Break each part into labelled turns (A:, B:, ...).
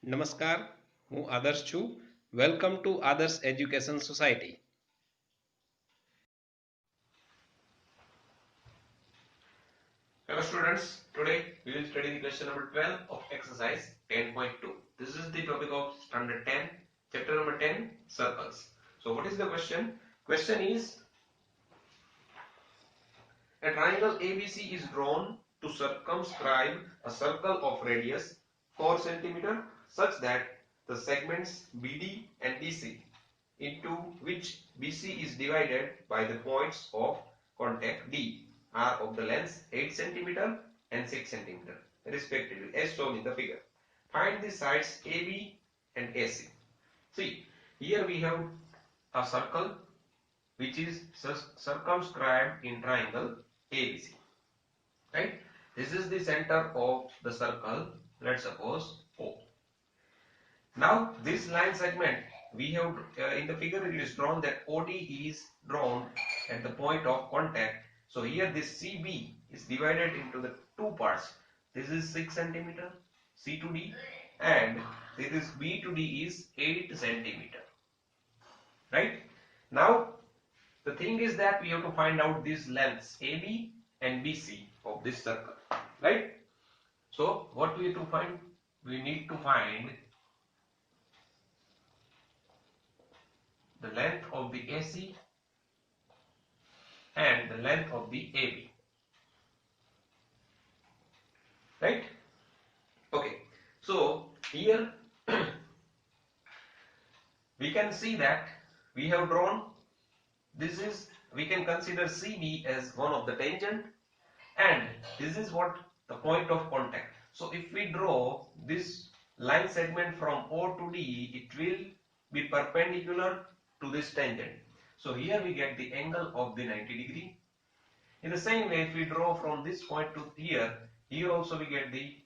A: નમસ્કાર, હું આદર્શ છું. વેલકમ ટુ આદર્શ education society.
B: Hello students, today we will study the question number 12 of exercise 10.2. This is the topic of standard 10, chapter number 10, circles. So what is the question? Question is, a triangle ABC is drawn to circumscribe a circle of radius 4 cm such that the segments BD and DC, into which BC is divided by the points of contact D, are of the length 8 cm and 6 cm respectively as shown in the figure. Find the sides AB and AC. See, here we have a circle which is circumscribed in triangle ABC. Right? This is the center of the circle. Let's suppose O. Now this line segment we have in the figure it is drawn that OD is drawn at the point of contact. So here this CB is divided into the two parts. This is 6 centimeter C to D and this is B to D is 8 centimeter. Right? Now the thing is that we have to find out these lengths AB and BC of this circle. Right? So what we have to find? We need to find the length of the AC and the length of the AB. Right? Okay. So here we can see that we have drawn, this is, we can consider CB as one of the tangent and this is what the point of contact. So if we draw this line segment from O to D, it will be perpendicular to this tangent. So here we get the angle of the 90 degree. In the same way, if we draw from this point to here, here also we get the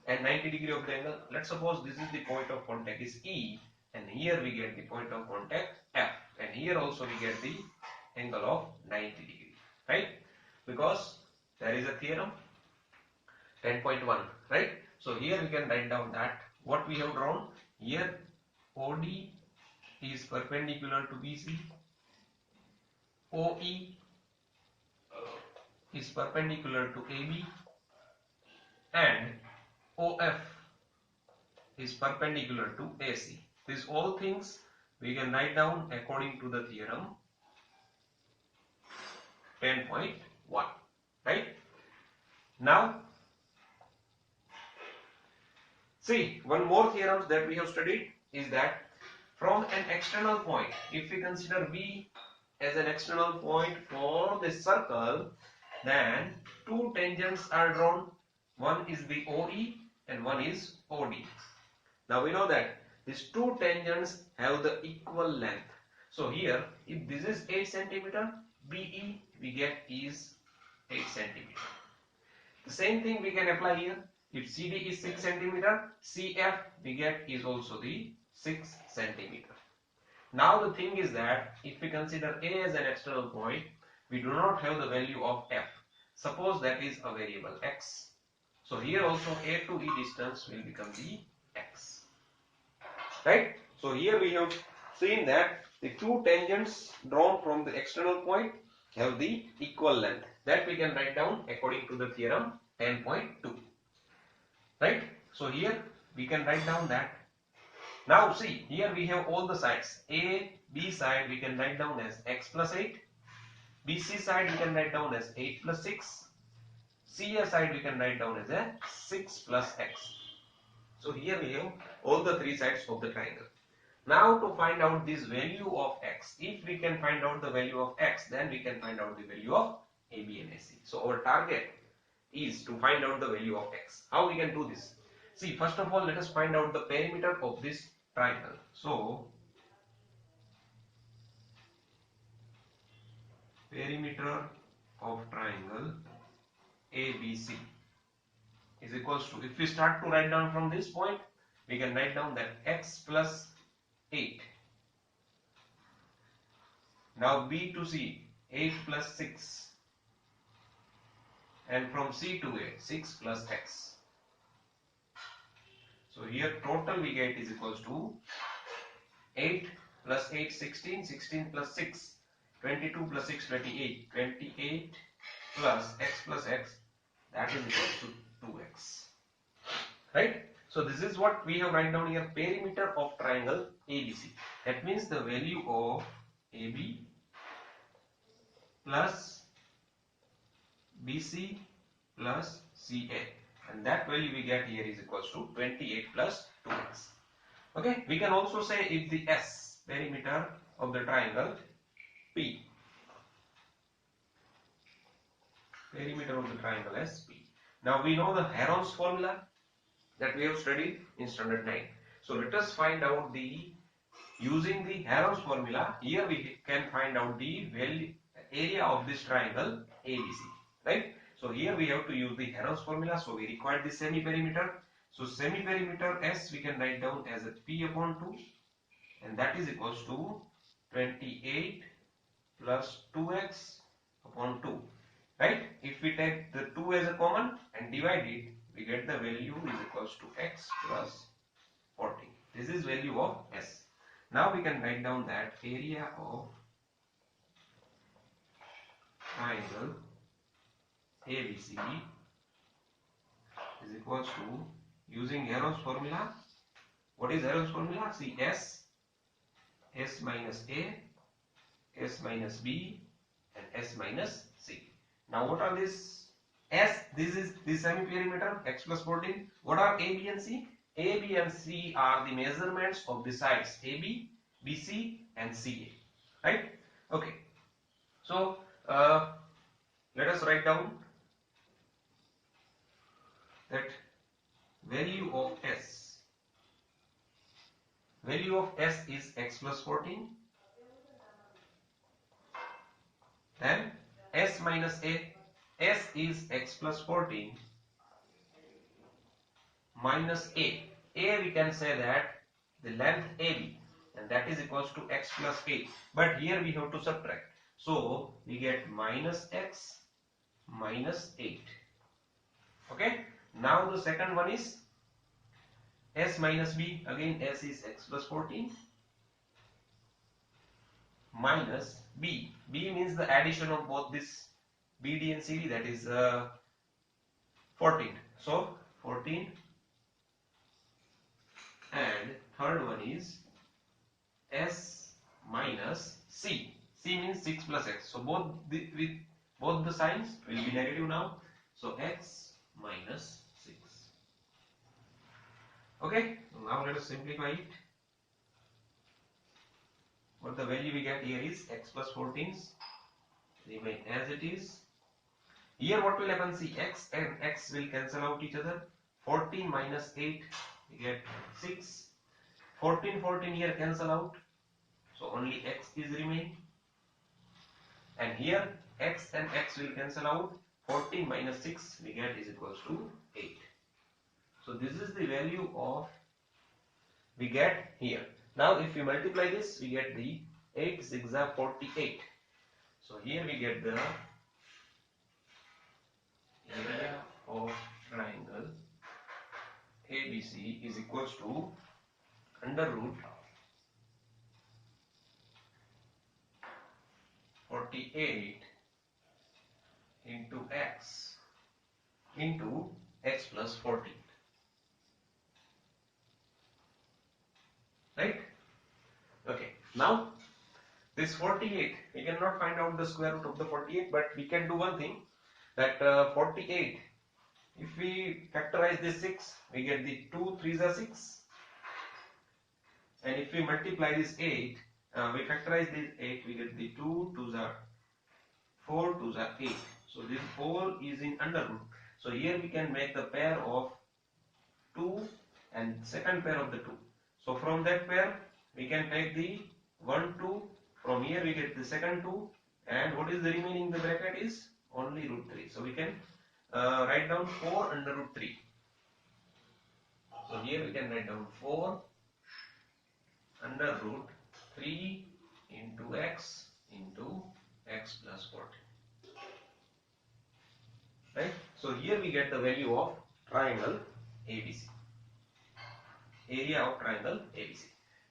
B: 90 degree of the angle. Let's suppose this is the point of contact is E and here we get the point of contact F and here also we get the angle of 90 degree, right? Because there is a theorem 10.1, right? So here we can write down that what we have drawn here, OD is perpendicular to BC, OE is perpendicular to AB and OF is perpendicular to AC. These all things we can write down according to the theorem 10.1, right? Now see, one more theorem that we have studied is that from an external point, if we consider B as an external point for this circle, then two tangents are drawn. One is the OE and one is OD. Now we know that these two tangents have the equal length. So here, if this is 8 centimeter, BE we get is 8 centimeter. The same thing we can apply here. If CD is 6 centimeter, CF we get is also the 6 centimeter. Now the thing is that if we consider A as an external point, we do not have the value of F. Suppose that is a variable X. So here also A to E distance will become the X. Right? So here we have seen that the two tangents drawn from the external point have the equal length. That we can write down according to the theorem 10.2. Right? So here we can write down that. Now see, here we have all the sides. A, B side we can write down as x plus 8. BC side we can write down as 8 plus 6. CA side we can write down as a 6 plus x. So here we have all the three sides of the triangle. Now to find out this value of x, if we can find out the value of x, then we can find out the value of AB and AC. So our target is to find out the value of x. How we can do this? See, first of all, let us find out the perimeter of this triangle. So perimeter of triangle ABC is equals to, if we start to write down from this point, we can write down that x plus 8. Now B to C, 8 plus 6. And from C to A, 6 plus x. So here total we get is equals to 8 plus 8 16, 16 plus 6 22 plus 6 28, 28 plus x that is equals to 2x, right? So this is what we have write down here, perimeter of triangle ABC. That means the value of AB plus BC plus CA, and that value we get here is equals to 28 plus 2x. Okay, we can also say if the S perimeter of the triangle P, perimeter of the triangle SP. Now we know the Heron's formula that we have studied in standard 9. So let us find out the, using the Heron's formula, here we can find out the value, area of this triangle ABC, right? So here we have to use the Heron's formula, so we require the semi-perimeter. So semi-perimeter S we can write down as a P upon 2, and that is equals to 28 plus 2x upon 2, right? If we take the 2 as a common and divide it, we get the value is equals to x plus 40. This is value of S. Now we can write down that area of triangle ABC is equals to, using Heron's formula. What is Heron's formula? See, S minus A, S minus B, and S minus C. Now what are this? S, this is the semi-perimeter, x plus 14. What are A, B and C? A, B and C are the measurements of the sides AB, BC and CA, right? Okay. So let us write down that value of S. Value of S is x plus 14. Then S minus A. S is x plus 14 minus A. A we can say that the length AB, and that is equals to x plus 8. But here we have to subtract. So we get minus x minus 8. Okay. Now the second one is S minus B. Again S is x plus 14 minus B. B means the addition of both this BD and CD, that is 14. So 14, and third one is S minus C. C means 6 plus x. So with both the signs will be negative now. So x minus 6. Okay, now let us simplify it. What the value we get here is x plus 14 remain as it is. Here what will happen? See, x and x will cancel out each other. 14 minus 8 we get 6. 14 here cancel out, so only x is remain. And here x and x will cancel out. 14 minus 6 we get is equals to 8. So this is the value of we get here. Now if we multiply this, we get the 8 6 are 48. So here we get the area of triangle ABC is equals to under root 48 into x plus 14. Right? Okay. Now this 48, we cannot find out the square root of the 48, but we can do one thing, that 48, if we factorize this 6, we get the 2 3s are 6, and if we multiply this 8, we factorize this 8, we get the 2 2s are 4 2s are 8. So this 4 is in under root. So here we can make the pair of 2 and second pair of the 2. So from that pair we can take the 1 2. From here we get the second 2, and what is the remaining in the bracket is only root 3. So we can write down 4 under root 3. So here we can write down 4 under root 3 into x plus 14. Right? So here we get the value of triangle ABC. area of triangle ABC.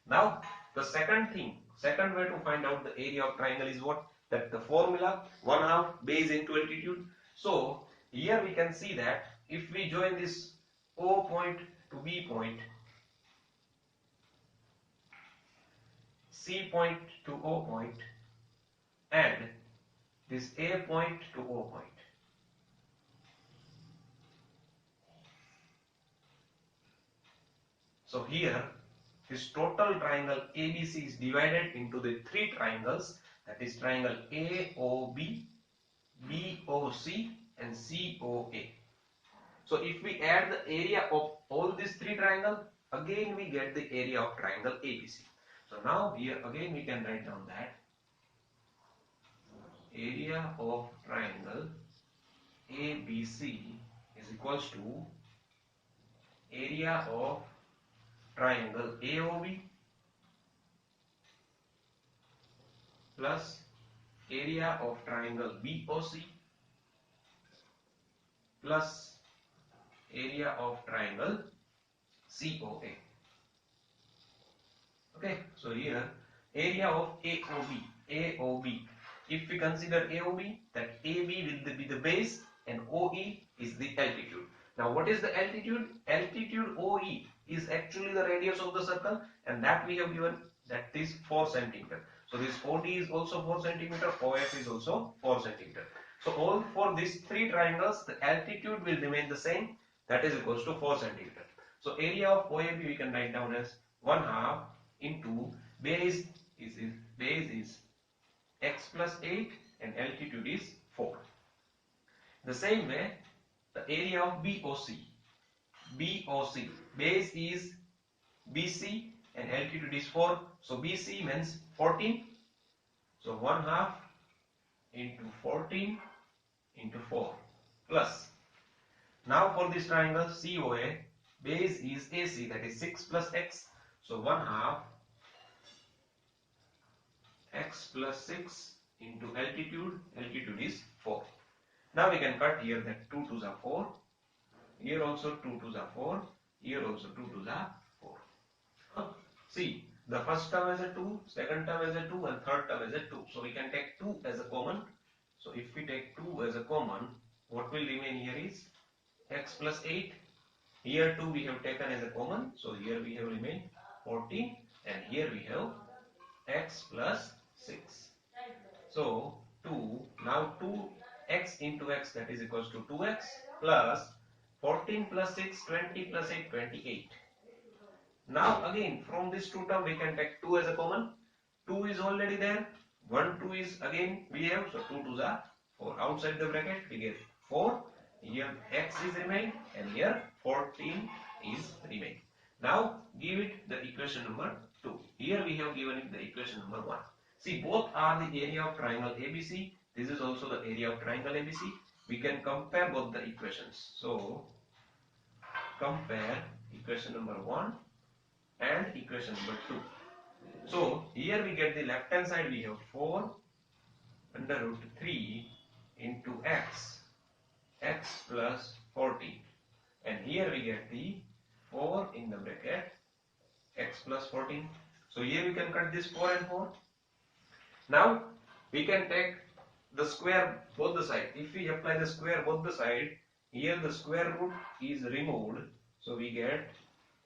B: Now the second way to find out the area of triangle is what? That the formula 1/2 base into altitude. So here we can see that if we join this O point to B point, C point to O point, and this A point to O point. So here this total triangle ABC is divided into the three triangles, that is triangle AOB, BOC and COA. So if we add the area of all these three triangles, again we get the area of triangle ABC. So now here again we can write down that area of triangle ABC is equals to area of triangle AOB plus area of triangle BOC plus area of triangle COA. Okay, so here area of AOB. If we consider AOB, that AB will be the base and OE is the altitude. Now what is the altitude? Altitude OE is actually the radius of the circle, and that we have given, that is 4 centimeter. So this OD is also 4 centimeter, OF is also 4 centimeter. So all for these three triangles, the altitude will remain the same, that is equals to 4 centimeter. So area of OAB we can write down as 1/2 into base is x plus 8 and altitude is 4. The same way the area of BOC base is BC and altitude is 4, so BC means 14, so 1/2 into 14 into 4 plus, now for this triangle COA, base is AC, that is 6 plus x, so 1/2 x plus 6 into altitude is 4. Now we can cut here, that 2 2s are 4, here also 2 2s are 4, here also 2 2s are 4. See, the first term as a 2, second term as a 2 and third term as a 2. So we can take 2 as a common. So if we take 2 as a common, what will remain here is x plus 8. Here 2 we have taken as a common, so here we have remained 14, and here we have x plus 6. So 2, now 2x into x, that is equals to 2x plus 14 plus 6, 20 plus 8, 28. Now again from this two term we can take 2 as a common. 2 is already there, 1 2 is again we have, so 2 2s are 4. Outside the bracket we get 4. Here x is remain and here 14 is remain. Now give it the equation number 2. Here we have given it the equation number 1. See, both are the area of triangle ABC. This is also the area of triangle ABC. We can compare both the equations. So compare equation number 1 and equation number 2. So here we get the left hand side, we have 4 under root 3 into x plus 14, and here we get the 4 in the bracket x plus 14. So here we can cut this 4 and 4. Now we can take the square both the side. If we apply the square both the side, here the square root is removed, so we get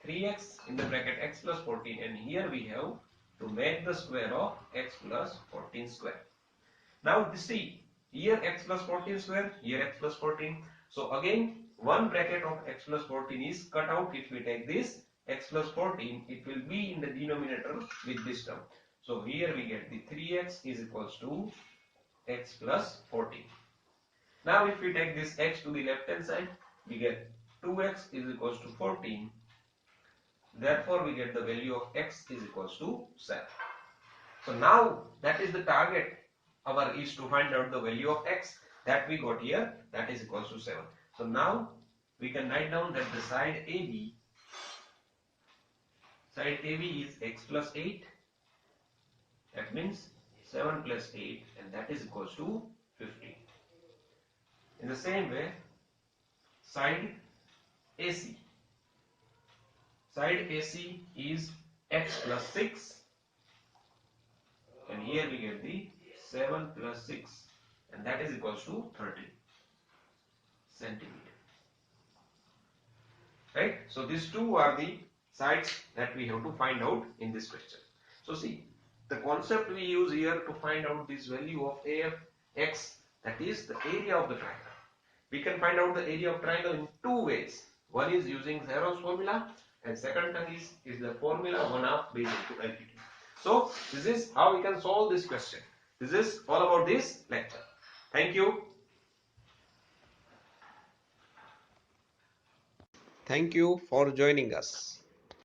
B: 3x in the bracket x plus 14, and here we have to make the square of x plus 14 square. Now see, here x plus 14 square, here x plus 14. So again one bracket of x plus 14 is cut out. If we take this x plus 14, it will be in the denominator with this term. So here we get the 3x is equals to x plus 14. Now if we take this x to the left hand side, we get 2x is equals to 14. Therefore we get the value of x is equals to 7. So now that is the target. Our is to find out the value of x, that we got here, that is equals to 7. So now we can write down that the side AB is x plus 8. That means 7 plus 8, and that is equals to 15. In the same way, side AC Side AC is x plus 6, and here we get the 7 plus 6, and that is equals to 30 centimeter. Right? So these two are the sides that we have to find out in this question. So see, the concept we use here to find out this value of AFX, that is the area of the triangle. We can find out the area of triangle in two ways. One is using Zero's formula, and second thing is the formula 1/2 base into altitude. So this is how we can solve this question. This is all about this lecture. Thank you.
A: Thank you for joining us.